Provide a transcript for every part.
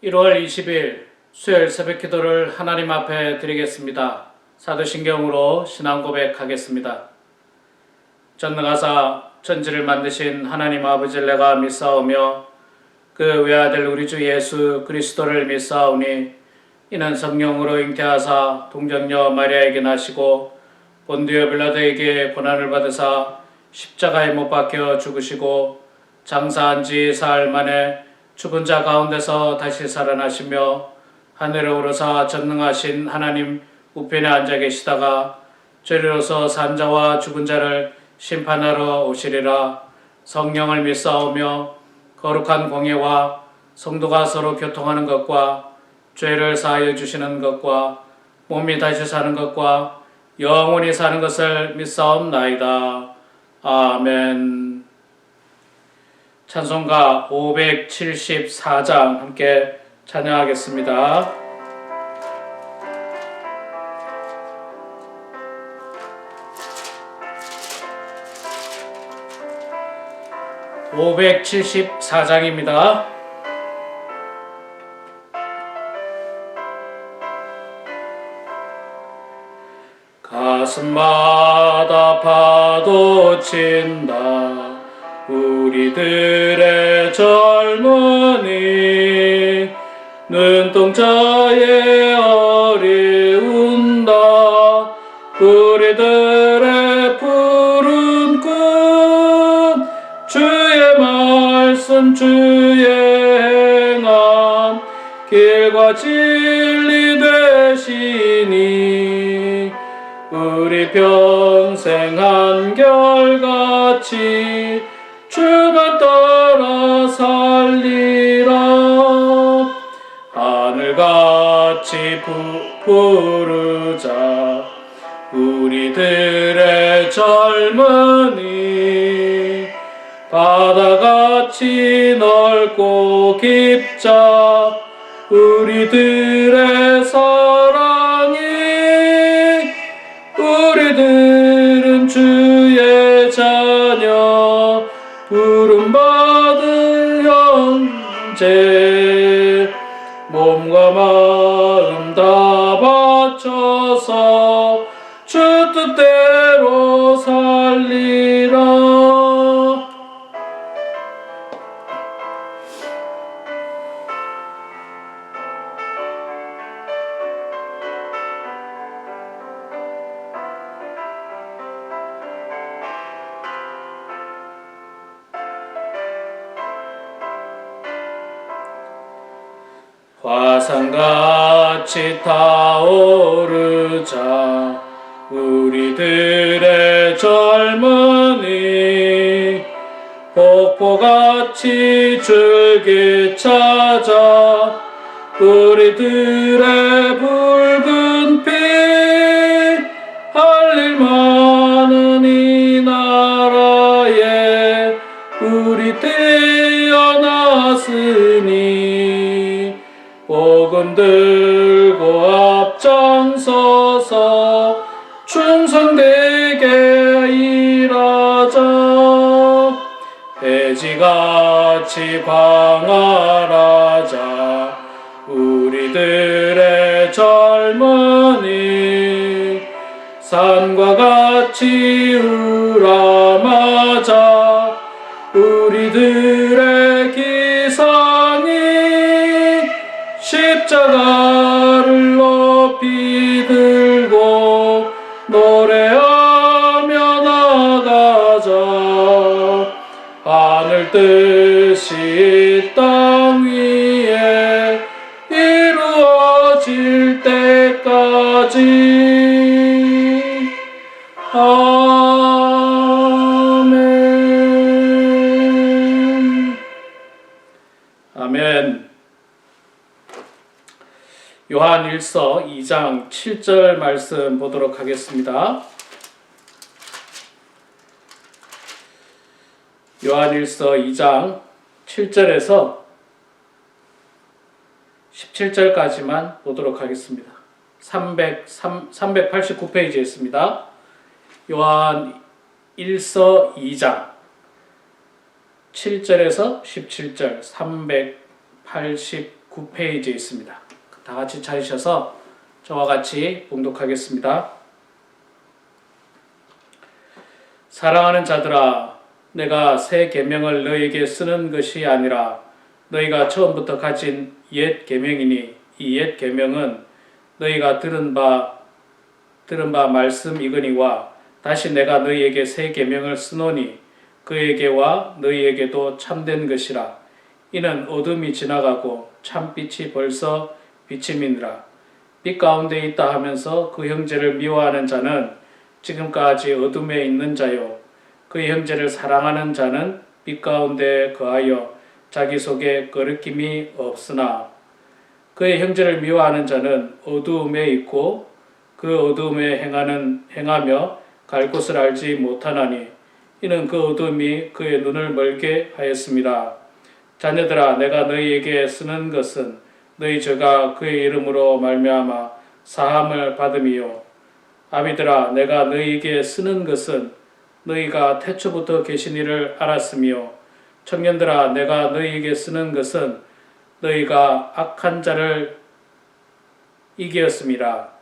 1월 20일 수요일 새벽 기도를 하나님 앞에 드리겠습니다. 사도신경으로 신앙 고백하겠습니다. 전능하사 천지를 만드신 하나님 아버지를 내가 믿사오며 그 외아들 우리 주 예수 그리스도를 믿사오니 이는 성령으로 잉태하사 동정녀 마리아에게 나시고 본디오 빌라도에게 고난을 받으사 십자가에 못 박혀 죽으시고 장사한 지 사흘 만에 죽은 자 가운데서 다시 살아나시며 하늘에 오르사 전능하신 하나님 우편에 앉아 계시다가 저리로서 산 자와 죽은 자를 심판하러 오시리라. 성령을 믿사오며 거룩한 공예와 성도가 서로 교통하는 것과 죄를 사하여 주시는 것과 몸이 다시 사는 것과 영원히 사는 것을 믿사옵나이다. 아멘. 찬송가 574장 함께 찬양하겠습니다. 574장입니다. 가슴마다 파도 친다 우리들의 젊은이 눈동자에 어리운다 우리들의 푸른 꿈 주의 말씀 주의 행함 길과 진리 되시니 우리 평생 한결같이 주만 따라 살리라. 하늘같이 부르자 우리들의 젊은이 바다같이 넓고 깊자 우리들의 사랑이 우리들은 주의 자녀 부름받은 형제 몸과 마음 다 바쳐서 주 뜻대로 살리라. 화산같이 타오르자 우리들의 젊은이 폭포같이 줄기차자 우리들의 붉은 피 할 일 많은 이 나라에 우리 태어났으니 복음 들고 앞장서서 충성되게 일하자 돼지같이 광활하자 우리들의 젊은이 산과 같이 우람하자 우리들의 기상이 십자가를 높이 들고 노래하며 나가자 하늘 뜻이 땅 위에 이루어질 때까지 아멘. 아멘. 요한 1서 2장 7절 말씀 보도록 하겠습니다. 요한 1서 2장 7절에서 17절까지만 보도록 하겠습니다. 389페이지에 있습니다. 요한 1서 2장 7절에서 17절 389 9페이지에 있습니다. 다 같이 찾으셔서 저와 같이 봉독하겠습니다. 사랑하는 자들아, 내가 새 계명을 너희에게 쓰는 것이 아니라 너희가 처음부터 가진 옛 계명이니 이 옛 계명은 너희가 들은 바 말씀이거니와 다시 내가 너희에게 새 계명을 쓰노니 그에게와 너희에게도 참된 것이라. 이는 어둠이 지나가고 참빛이 벌써 비침이니라. 빛 가운데 있다 하면서 그 형제를 미워하는 자는 지금까지 어둠에 있는 자요, 그 형제를 사랑하는 자는 빛 가운데 거하여 자기 속에 거리낌이 없으나 그의 형제를 미워하는 자는 어두움에 있고 그 어두움에 행하며 갈 곳을 알지 못하나니 이는 그 어둠이 그의 눈을 멀게 하였습니다. 자녀들아, 내가 너희에게 쓰는 것은 너희 죄가 그의 이름으로 말미암아 사함을 받음이요. 아비들아, 내가 너희에게 쓰는 것은 너희가 태초부터 계신 이를 알았으며 청년들아, 내가 너희에게 쓰는 것은 너희가 악한 자를 이기었음이라.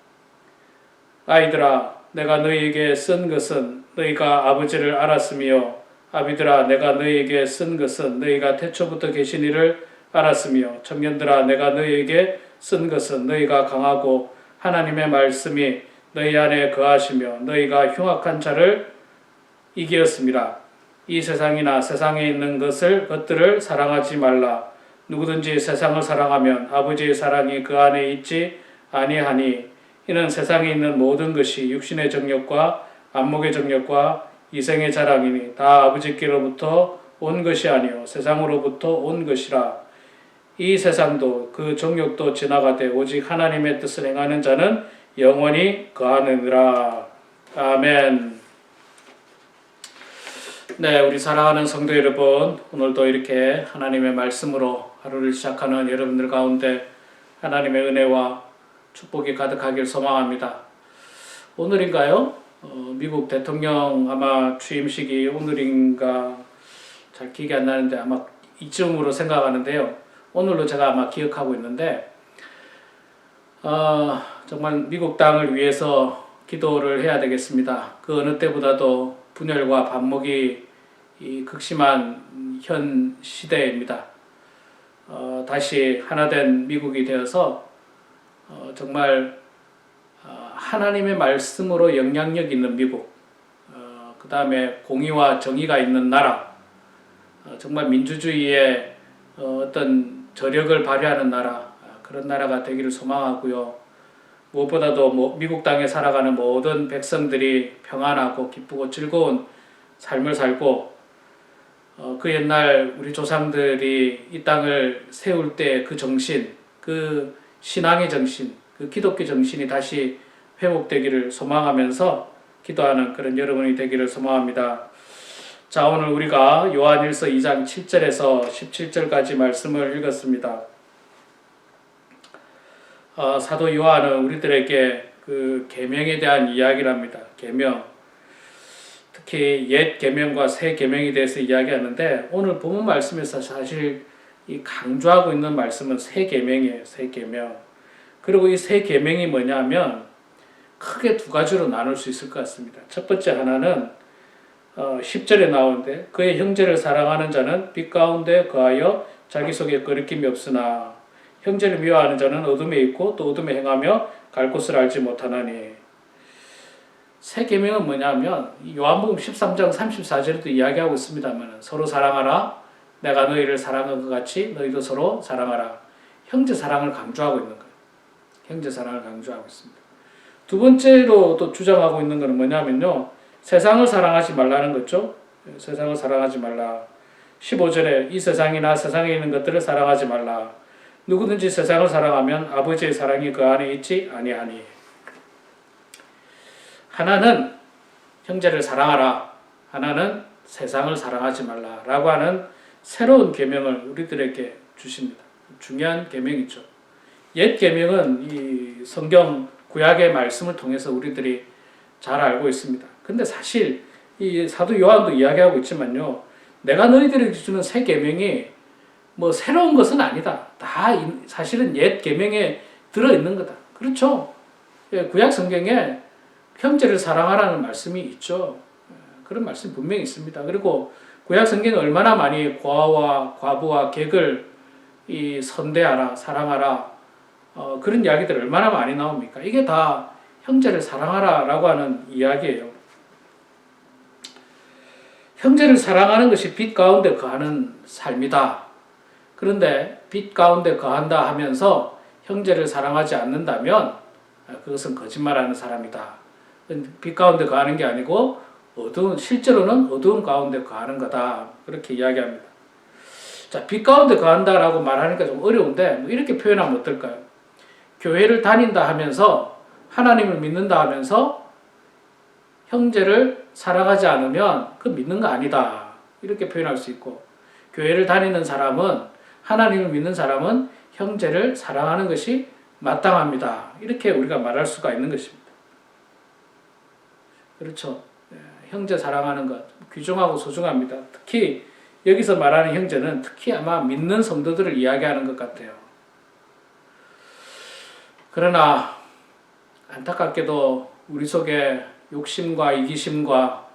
아이들아, 내가 너희에게 쓴 것은 너희가 아버지를 알았으며 아비들아, 내가 너희에게 쓴 것은 너희가 태초부터 계신 이를 알았으며 청년들아, 내가 너희에게 쓴 것은 너희가 강하고 하나님의 말씀이 너희 안에 거하시며 너희가 흉악한 자를 이기었습니다. 이 세상이나 세상에 있는 것들을 사랑하지 말라. 누구든지 세상을 사랑하면 아버지의 사랑이 그 안에 있지 아니하니 이는 세상에 있는 모든 것이 육신의 정욕과 안목의 정욕과 이생의 자랑이니 다 아버지께로부터 온 것이 아니요 세상으로부터 온 것이라. 이 세상도 그 정욕도 지나가되 오직 하나님의 뜻을 행하는 자는 영원히 거하느니라. 아멘. 네, 우리 사랑하는 성도 여러분, 오늘도 이렇게 하나님의 말씀으로 하루를 시작하는 여러분들 가운데 하나님의 은혜와 축복이 가득하길 소망합니다. 오늘인가요? 미국 대통령 아마 취임식이 오늘인가 잘 기억이 안 나는데 아마 이쯤으로 생각하는데요. 오늘로 제가 아마 기억하고 있는데 정말 미국 땅을 위해서 기도를 해야 되겠습니다. 그 어느 때보다도 분열과 반목이 극심한 현 시대입니다. 다시 하나된 미국이 되어서 정말 하나님의 말씀으로 영향력 있는 미국, 그 다음에 공의와 정의가 있는 나라, 정말 민주주의의 어떤 저력을 발휘하는 나라, 그런 나라가 되기를 소망하고요. 무엇보다도 미국 땅에 살아가는 모든 백성들이 평안하고 기쁘고 즐거운 삶을 살고 그 옛날 우리 조상들이 이 땅을 세울 때 그 정신, 그 신앙의 정신, 그 기독교 정신이 다시 회복되기를 소망하면서 기도하는 그런 여러분이 되기를 소망합니다. 자, 오늘 우리가 요한일서 2장 7절에서 17절까지 말씀을 읽었습니다. 사도 요한은 우리들에게 그 계명에 대한 이야기를 합니다. 계명, 특히 옛 계명과 새 계명에 대해서 이야기하는데 오늘 본문 말씀에서 사실 이 강조하고 있는 말씀은 새 계명이에요. 새 계명. 그리고 이 새 계명이 뭐냐면 크게 두 가지로 나눌 수 있을 것 같습니다. 첫 번째 하나는 10절에 나오는데 그의 형제를 사랑하는 자는 빛 가운데 거하여 자기 속에 거리낌이 없으나 형제를 미워하는 자는 어둠에 있고 또 어둠에 행하며 갈 곳을 알지 못하나니. 새 계명은 뭐냐면 요한복음 13장 34절에도 이야기하고 있습니다만 서로 사랑하라. 내가 너희를 사랑한 것 같이 너희도 서로 사랑하라. 형제 사랑을 강조하고 있는 거예요. 형제 사랑을 강조하고 있습니다. 두 번째로 또 주장하고 있는 것은 뭐냐면요. 세상을 사랑하지 말라는 거죠. 세상을 사랑하지 말라. 15절에 이 세상이나 세상에 있는 것들을 사랑하지 말라. 누구든지 세상을 사랑하면 아버지의 사랑이 그 안에 있지 아니하니. 하나는 형제를 사랑하라. 하나는 세상을 사랑하지 말라. 라고 하는 새로운 계명을 우리들에게 주십니다. 중요한 계명이죠. 옛 계명은 이 성경 구약의 말씀을 통해서 우리들이 잘 알고 있습니다. 근데 사실 이 사도 요한도 이야기하고 있지만요. 내가 너희들에게 주는 새 계명이 뭐 새로운 것은 아니다. 다 다 사실은 옛 계명에 들어있는 거다. 그렇죠? 구약 성경에 형제를 사랑하라는 말씀이 있죠. 그런 말씀 분명히 있습니다. 그리고 구약 성경에 얼마나 많이 고아와 과부와 객을 선대하라, 사랑하라, 그런 이야기들 얼마나 많이 나옵니까? 이게 다 형제를 사랑하라라고 하는 이야기예요. 형제를 사랑하는 것이 빛 가운데 거하는 삶이다. 그런데 빛 가운데 거한다 하면서 형제를 사랑하지 않는다면 그것은 거짓말하는 사람이다. 빛 가운데 거하는 게 아니고 실제로는 어두운 가운데 거하는 거다. 그렇게 이야기합니다. 자, 빛 가운데 거한다라고 말하니까 좀 어려운데 이렇게 표현하면 어떨까요? 교회를 다닌다 하면서 하나님을 믿는다 하면서 형제를 사랑하지 않으면 그 믿는 거 아니다. 이렇게 표현할 수 있고, 교회를 다니는 사람은, 하나님을 믿는 사람은 형제를 사랑하는 것이 마땅합니다. 이렇게 우리가 말할 수가 있는 것입니다. 그렇죠. 형제 사랑하는 것 귀중하고 소중합니다. 특히 여기서 말하는 형제는 특히 아마 믿는 성도들을 이야기하는 것 같아요. 그러나 안타깝게도 우리 속에 욕심과 이기심과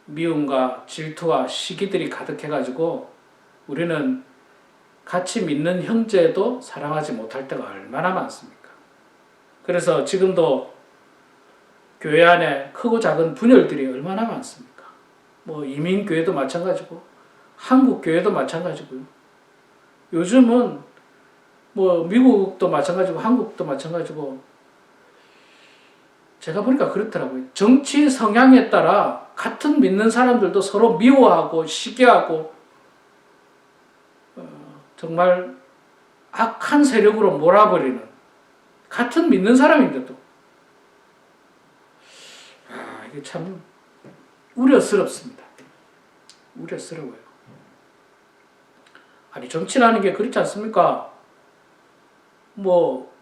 미움과 질투와 시기들이 가득해가지고 우리는 같이 믿는 형제도 사랑하지 못할 때가 얼마나 많습니까? 그래서 지금도 교회 안에 크고 작은 분열들이 얼마나 많습니까? 뭐 이민교회도 마찬가지고 한국교회도 마찬가지고요. 요즘은 뭐 미국도 마찬가지고 한국도 마찬가지고 제가 보니까 그렇더라고요. 정치 성향에 따라 같은 믿는 사람들도 서로 미워하고 시기하고 정말 악한 세력으로 몰아버리는, 같은 믿는 사람인데도 이게 참 우려스럽습니다. 우려스러워요. 아니 정치라는 게 그렇지 않습니까? 뭐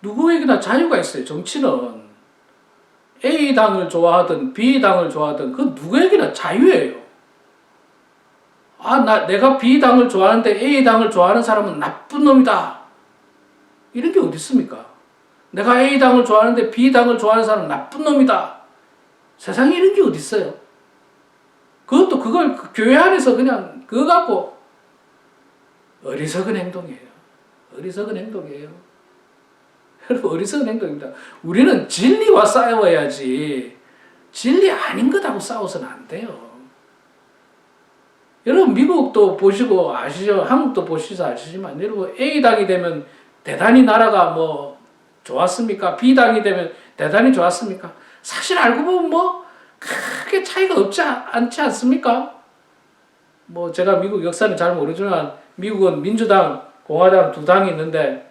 누구에게나 자유가 있어요. 정치는 A당을 좋아하든 B당을 좋아하든 그 누구에게나 자유예요. 내가 B당을 좋아하는데 A당을 좋아하는 사람은 나쁜 놈이다. 이런 게 어디 있습니까? 내가 A당을 좋아하는데 B당을 좋아하는 사람은 나쁜 놈이다. 세상에 이런 게 어디 있어요? 그것도 그걸 교회 안에서 그냥 그거 갖고 어리석은 행동이에요. 어리석은 행동이에요. 여러분 어리석은 행동입니다. 우리는 진리와 싸워야지 진리 아닌 것하고 싸워서는 안 돼요. 여러분 미국도 보시고 아시죠? 한국도 보시죠 아시지만 여러분 A당이 되면 대단히 나라가 뭐 좋았습니까? B당이 되면 대단히 좋았습니까? 사실 알고 보면 뭐 크게 차이가 없지 않지 않습니까? 뭐 제가 미국 역사는 잘 모르지만 미국은 민주당, 공화당 두 당이 있는데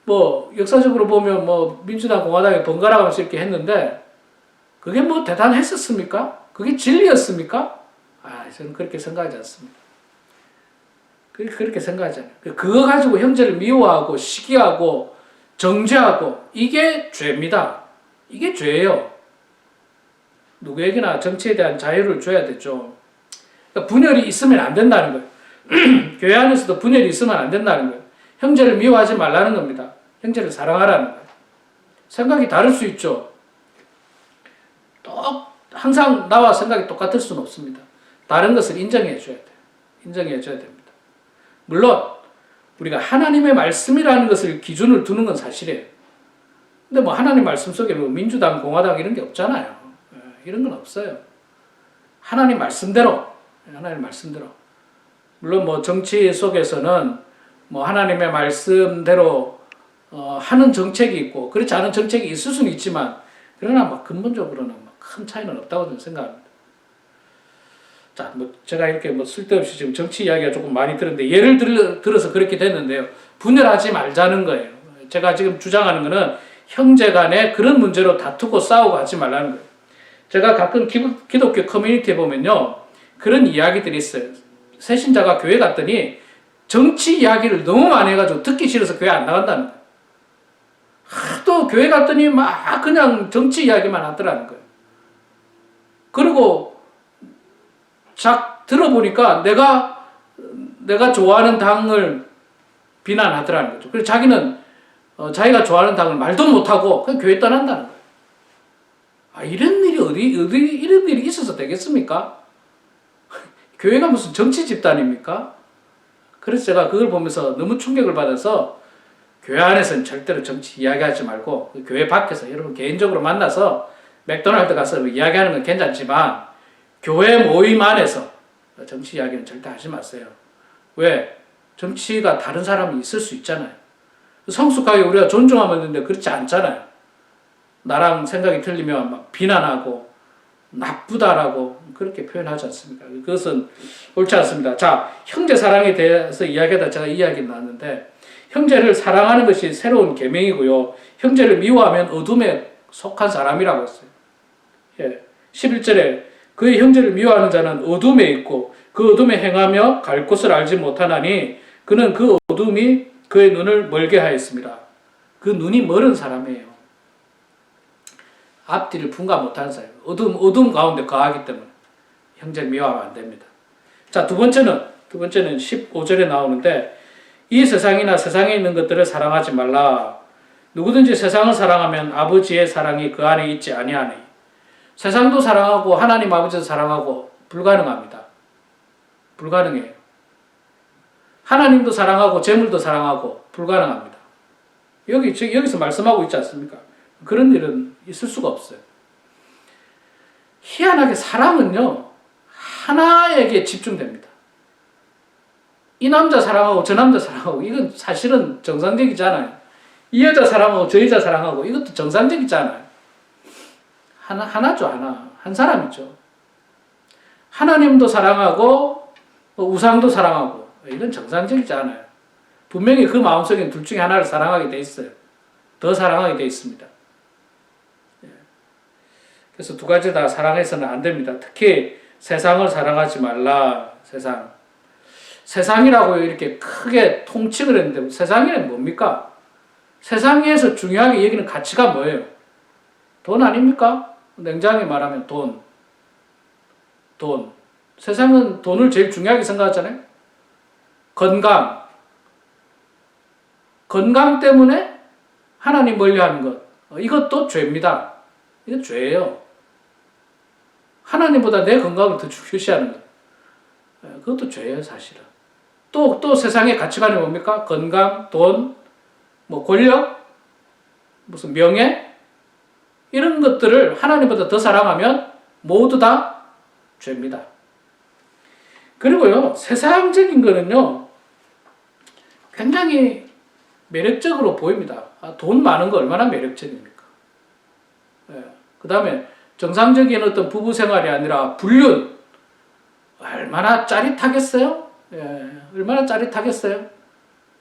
뭐 역사적으로 보면 뭐 민주당, 공화당이 번갈아가면서 이렇게 했는데 그게 뭐 대단했었습니까? 그게 진리였습니까? 저는 그렇게 생각하지 않습니다. 그렇게 생각하지 않아요. 그거 가지고 형제를 미워하고 시기하고 정죄하고 이게 죄입니다. 이게 죄예요. 누구에게나 정치에 대한 자유를 줘야 되죠. 그러니까 분열이 있으면 안 된다는 거예요. 교회 안에서도 분열이 있으면 안 된다는 거예요. 형제를 미워하지 말라는 겁니다. 형제를 사랑하라는 거예요. 생각이 다를 수 있죠. 항상 나와 생각이 똑같을 수는 없습니다. 다른 것을 인정해 줘야 돼요. 인정해 줘야 됩니다. 물론 우리가 하나님의 말씀이라는 것을 기준을 두는 건 사실이에요. 근데 뭐 하나님 말씀 속에 뭐 민주당, 공화당 이런 게 없잖아요. 이런 건 없어요. 하나님 말씀대로, 하나님 말씀대로. 물론 뭐 정치 속에서는 뭐 하나님의 말씀대로 하는 정책이 있고 그렇지 않은 정책이 있을 수는 있지만 그러나 뭐 근본적으로는 큰 차이는 없다고 저는 생각합니다. 자, 뭐 제가 이렇게 뭐 쓸데없이 지금 정치 이야기가 조금 많이 들었는데 예를 들어서 그렇게 됐는데요. 분열하지 말자는 거예요. 제가 지금 주장하는 거는 형제 간에 그런 문제로 다투고 싸우고 하지 말라는 거예요. 제가 가끔 기독교 커뮤니티에 보면요. 그런 이야기들이 있어요. 새신자가 교회 갔더니 정치 이야기를 너무 많이 해가지고 듣기 싫어서 교회 안 나간다는 거예요. 또 교회 갔더니 막 그냥 정치 이야기만 하더라는 거예요. 그리고 들어보니까 내가 좋아하는 당을 비난하더라는 거죠. 그래서 자기는 자기가 좋아하는 당을 말도 못하고 그냥 교회 떠난다는 거예요. 이런 일이 어디 이런 일이 있어서 되겠습니까? 교회가 무슨 정치 집단입니까? 그래서 제가 그걸 보면서 너무 충격을 받아서 교회 안에서는 절대로 정치 이야기하지 말고 교회 밖에서 여러분 개인적으로 만나서 맥도날드 가서 이야기하는 건 괜찮지만 교회 모임 안에서 정치 이야기는 절대 하지 마세요. 왜? 정치가 다른 사람이 있을 수 있잖아요. 성숙하게 우리가 존중하면 되는데 그렇지 않잖아요. 나랑 생각이 틀리면 막 비난하고 나쁘다라고 그렇게 표현하지 않습니까? 그것은 옳지 않습니다. 자, 형제 사랑에 대해서 이야기하다 제가 이야기 나왔는데 형제를 사랑하는 것이 새로운 계명이고요. 형제를 미워하면 어둠에 속한 사람이라고 했어요. 11절에 그의 형제를 미워하는 자는 어둠에 있고 그 어둠에 행하며 갈 곳을 알지 못하나니 그는 그 어둠이 그의 눈을 멀게 하였습니다. 그 눈이 멀은 사람이에요. 앞뒤를 분간 못하는 사람. 어둠 가운데 거하기 때문에 형제를 미워하면 안 됩니다. 자, 두 번째는 15절에 나오는데 이 세상이나 세상에 있는 것들을 사랑하지 말라. 누구든지 세상을 사랑하면 아버지의 사랑이 그 안에 있지 아니하니. 세상도 사랑하고 하나님 아버지도 사랑하고 불가능합니다. 불가능해요. 하나님도 사랑하고 재물도 사랑하고 불가능합니다. 여기서 말씀하고 있지 않습니까? 그런 일은 있을 수가 없어요. 희한하게 사랑은요, 하나에게 집중됩니다. 이 남자 사랑하고 저 남자 사랑하고 이건 사실은 정상적이지 않아요. 이 여자 사랑하고 저 여자 사랑하고 이것도 정상적이지 않아요. 하나죠, 하나. 한 사람이죠. 하나님도 사랑하고 우상도 사랑하고 이건 정상적이지 않아요. 분명히 그 마음속에 둘 중에 하나를 사랑하게 돼 있어요. 더 사랑하게 돼 있습니다. 그래서 두 가지 다 사랑해서는 안 됩니다. 특히 세상을 사랑하지 말라. 세상이라고 이렇게 크게 통칭을 했는데 세상이란 뭡니까? 세상에서 중요하게 여기는 가치가 뭐예요? 돈 아닙니까? 냉정하게 말하면 돈. 세상은 돈을 제일 중요하게 생각하잖아요. 건강 때문에 하나님 멀리하는 것. 이것도 죄입니다. 이건 죄예요. 하나님보다 내 건강을 더 중요시하는 것. 그것도 죄예요, 사실은. 또 세상의 가치관이 뭡니까? 건강, 돈, 권력, 무슨 명예? 이런 것들을 하나님보다 더 사랑하면 모두 다 죄입니다. 그리고요, 세상적인 거는요, 굉장히 매력적으로 보입니다. 돈 많은 거 얼마나 매력적입니까? 그 다음에 정상적인 어떤 부부 생활이 아니라 불륜, 얼마나 짜릿하겠어요? 얼마나 짜릿하겠어요?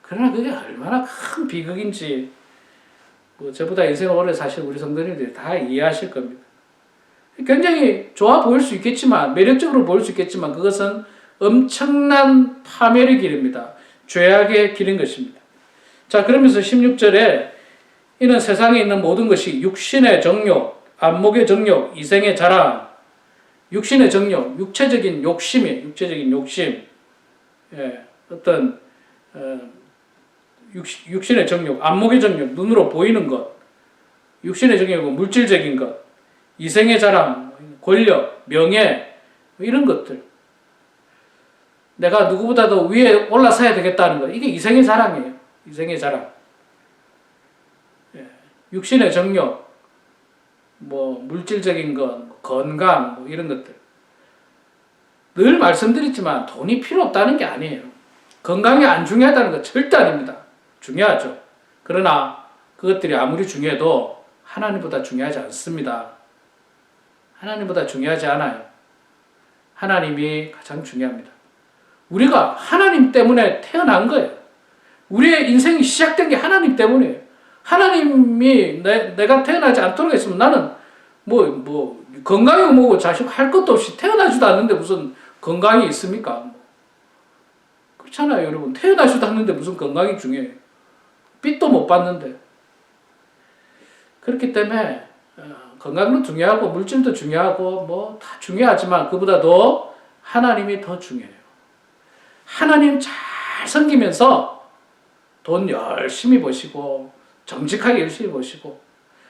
그러나 그게 얼마나 큰 비극인지 저보다 인생을 오래 사실 우리 성도님들이 다 이해하실 겁니다. 굉장히 좋아 보일 수 있겠지만, 매력적으로 보일 수 있겠지만 그것은 엄청난 파멸의 길입니다. 죄악의 길인 것입니다. 자, 그러면서 16절에 이는 세상에 있는 모든 것이 육신의 정욕, 안목의 정욕, 이생의 자랑, 육신의 정욕, 육체적인 욕심이에요. 육체적인 욕심. 어떤 육신의 정욕, 안목의 정욕, 눈으로 보이는 것, 육신의 정욕은 물질적인 것, 이생의 자랑, 권력, 명예, 이런 것들. 내가 누구보다도 위에 올라서야 되겠다는 것. 이게 이생의 자랑이에요. 이생의 자랑. 육신의 정욕, 물질적인 것, 건강, 이런 것들. 늘 말씀드렸지만 돈이 필요 없다는 게 아니에요. 건강이 안 중요하다는 거 절대 아닙니다. 중요하죠. 그러나 그것들이 아무리 중요해도 하나님보다 중요하지 않습니다. 하나님보다 중요하지 않아요. 하나님이 가장 중요합니다. 우리가 하나님 때문에 태어난 거예요. 우리의 인생이 시작된 게 하나님 때문이에요. 하나님이 내가 태어나지 않도록 했으면 나는 건강이 뭐고 자식 할 것도 없이 태어나지도 않는데 무슨 건강이 있습니까? 그렇잖아요, 여러분. 태어나지도 않는데 무슨 건강이 중요해요. 빚도 못 받는데. 그렇기 때문에 건강도 중요하고 물질도 중요하고 다 중요하지만 그보다도 하나님이 더 중요해요. 하나님 잘 섬기면서 돈 열심히 버시고 정직하게 열심히 버시고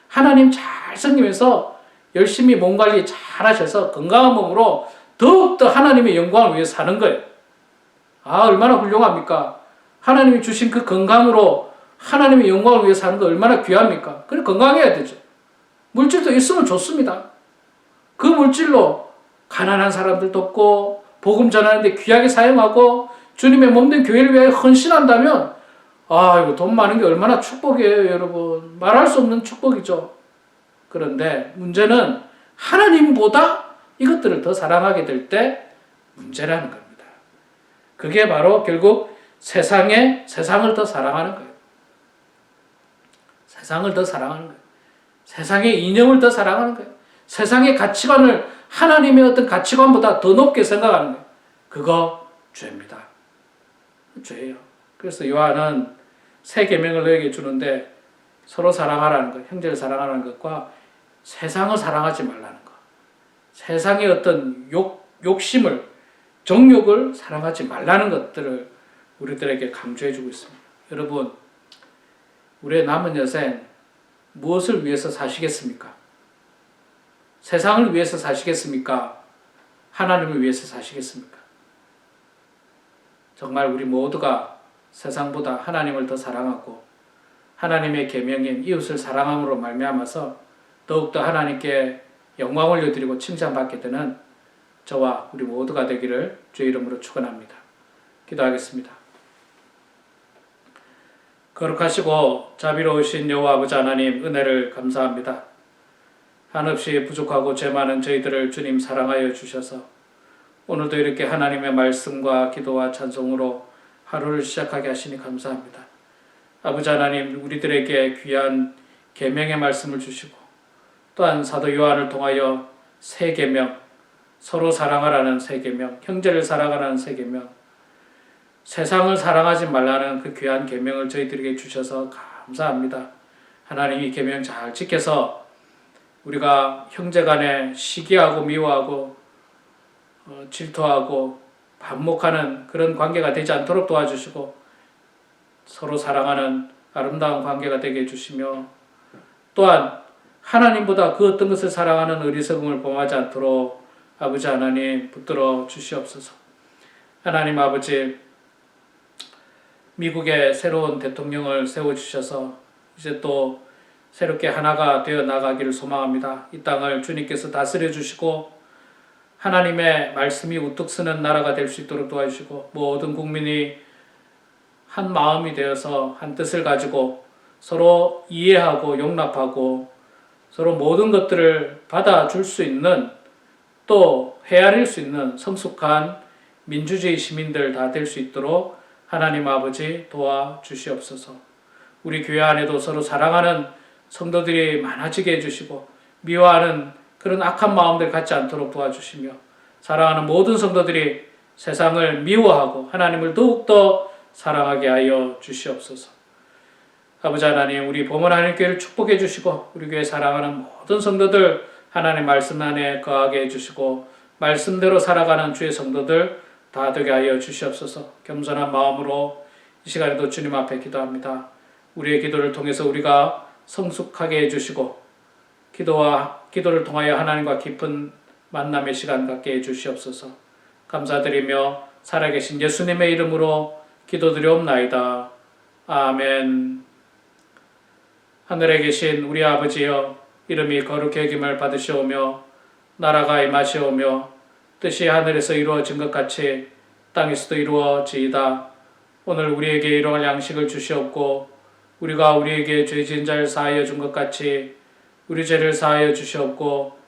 하나님 잘 섬기면서 열심히 몸 관리 잘 하셔서 건강한 몸으로 더욱더 하나님의 영광을 위해 사는 거예요. 얼마나 훌륭합니까? 하나님이 주신 그 건강으로 하나님의 영광을 위해 사는 거 얼마나 귀합니까? 그래 건강해야 되죠. 물질도 있으면 좋습니다. 그 물질로 가난한 사람들 돕고 복음 전하는데 귀하게 사용하고 주님의 몸된 교회를 위하여 헌신한다면 이거 돈 많은 게 얼마나 축복이에요, 여러분. 말할 수 없는 축복이죠. 그런데 문제는 하나님보다 이것들을 더 사랑하게 될 때 문제라는 겁니다. 그게 바로 결국 세상을 더 사랑하는 거예요. 세상을 더 사랑하는 거예요. 세상의 이념을 더 사랑하는 거예요. 세상의 가치관을 하나님의 어떤 가치관보다 더 높게 생각하는 거예요. 그거 죄입니다. 죄예요. 그래서 요한은 새 계명을 너에게 주는데 서로 사랑하라는 것, 형제를 사랑하라는 것과 세상을 사랑하지 말라는 것. 세상의 어떤 욕심을, 정욕을 사랑하지 말라는 것들을 우리들에게 강조해주고 있습니다. 여러분, 우리의 남은 여생 무엇을 위해서 사시겠습니까? 세상을 위해서 사시겠습니까? 하나님을 위해서 사시겠습니까? 정말 우리 모두가 세상보다 하나님을 더 사랑하고 하나님의 계명인 이웃을 사랑함으로 말미암아서 더욱더 하나님께 영광 올려드리고 칭찬받게 되는 저와 우리 모두가 되기를 주의 이름으로 축원합니다. 기도하겠습니다. 거룩하시고 자비로우신 여호와 아버지 하나님, 은혜를 감사합니다. 한없이 부족하고 죄 많은 저희들을 주님 사랑하여 주셔서 오늘도 이렇게 하나님의 말씀과 기도와 찬송으로 하루를 시작하게 하시니 감사합니다. 아버지 하나님, 우리들에게 귀한 계명의 말씀을 주시고 또한 사도 요한을 통하여 새 계명, 서로 사랑하라는 새 계명, 형제를 사랑하라는 새 계명, 세상을 사랑하지 말라는 그 귀한 계명을 저희들에게 주셔서 감사합니다. 하나님, 이 계명 잘 지켜서 우리가 형제간에 시기하고 미워하고 질투하고 반목하는 그런 관계가 되지 않도록 도와주시고 서로 사랑하는 아름다운 관계가 되게 해주시며 또한 하나님보다 그 어떤 것을 사랑하는 어리석음을 범하지 않도록 아버지 하나님 붙들어 주시옵소서. 하나님 아버지, 미국에 새로운 대통령을 세워주셔서 이제 또 새롭게 하나가 되어 나가기를 소망합니다. 이 땅을 주님께서 다스려 주시고 하나님의 말씀이 우뚝 서는 나라가 될 수 있도록 도와주시고 모든 국민이 한 마음이 되어서 한 뜻을 가지고 서로 이해하고 용납하고 서로 모든 것들을 받아줄 수 있는 또 헤아릴 수 있는 성숙한 민주주의 시민들 다 될 수 있도록 하나님 아버지 도와주시옵소서. 우리 교회 안에도 서로 사랑하는 성도들이 많아지게 해주시고 미워하는 그런 악한 마음들 갖지 않도록 도와주시며 사랑하는 모든 성도들이 세상을 미워하고 하나님을 더욱더 사랑하게 하여 주시옵소서. 아버지 하나님, 우리 범원 하나님교회를 축복해 주시고 우리 교회 사랑하는 모든 성도들 하나님 말씀 안에 거하게 해주시고 말씀대로 살아가는 주의 성도들 다 되게 하여 주시옵소서. 겸손한 마음으로 이 시간에도 주님 앞에 기도합니다. 우리의 기도를 통해서 우리가 성숙하게 해주시고 기도를 통하여 하나님과 깊은 만남의 시간 갖게 해주시옵소서. 감사드리며 살아계신 예수님의 이름으로 기도드리옵나이다. 아멘. 하늘에 계신 우리 아버지여, 이름이 거룩히 여김을 받으시오며 나라가 임하시오며 뜻이 하늘에서 이루어진 것 같이 땅에서도 이루어지이다. 오늘 우리에게 일용할 양식을 주시옵고 우리가 우리에게 죄 지은 자를 사하여 준 것 같이 우리 죄를 사하여 주시옵고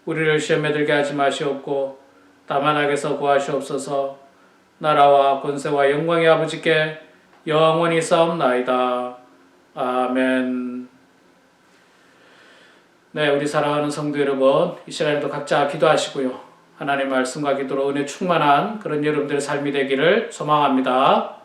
우리를 시험에 들게 하지 마시옵고 다만 악에서 구하시옵소서. 나라와 권세와 영광의 아버지께 영원히 싸움나이다. 아멘. 네, 우리 사랑하는 성도 여러분, 이 시간에도 각자 기도하시고요. 하나님의 말씀과 기도로 은혜 충만한 그런 여러분들의 삶이 되기를 소망합니다.